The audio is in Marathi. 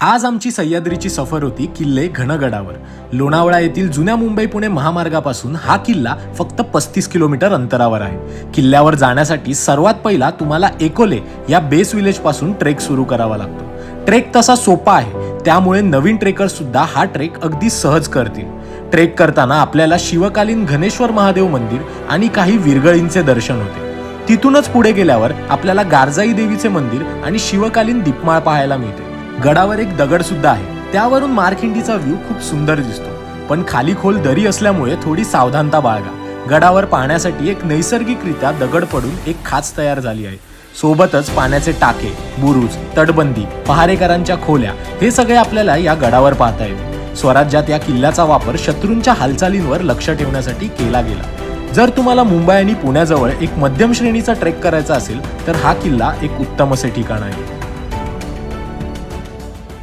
आज आमची सह्याद्रीची सफर होती किल्ले घनगडावर। लोणावळा येथील जुन्या मुंबई पुणे महामार्गापासून हा किल्ला फक्त 35 किलोमीटर अंतरावर आहे। किल्ल्यावर जाण्यासाठी सर्वात पहिला तुम्हाला एकोले या बेस विलेज पासून ट्रेक सुरू करावा लागतो। ट्रेक तसा सोपा आहे, त्यामुळे नवीन ट्रेकर सुद्धा हा ट्रेक अगदी सहज करतील। ट्रेक करताना आपल्याला शिवकालीन घनेश्वर महादेव मंदिर आणि काही विरगळींचे दर्शन होते। तिथूनच पुढे गेल्यावर आपल्याला गारजाई देवीचे मंदिर आणि शिवकालीन दीपमाळ पाहायला मिळते। गडावर एक दगड सुद्धा आहे, त्यावरून मारखिंडीचा व्ह्यू खूप सुंदर दिसतो, पण खाली खोल दरी असल्यामुळे थोडी सावधानता बाळगा। गडावर पाहण्यासाठी एक नैसर्गिकरित्या दगड पडून एक खाच तयार झाली आहे। सोबतच पाण्याचे टाके, बुरुज, तटबंदी, पहारेकरांच्या खोल्या हे सगळे आपल्याला या गडावर पाहता येते। स्वराज्यात या किल्ल्याचा वापर शत्रूंच्या हालचालींवर लक्ष ठेवण्यासाठी केला गेला। जर तुम्हाला मुंबई आणि पुण्याजवळ एक मध्यम श्रेणीचा ट्रेक करायचा असेल तर हा किल्ला एक उत्तम असे ठिकाण आहे।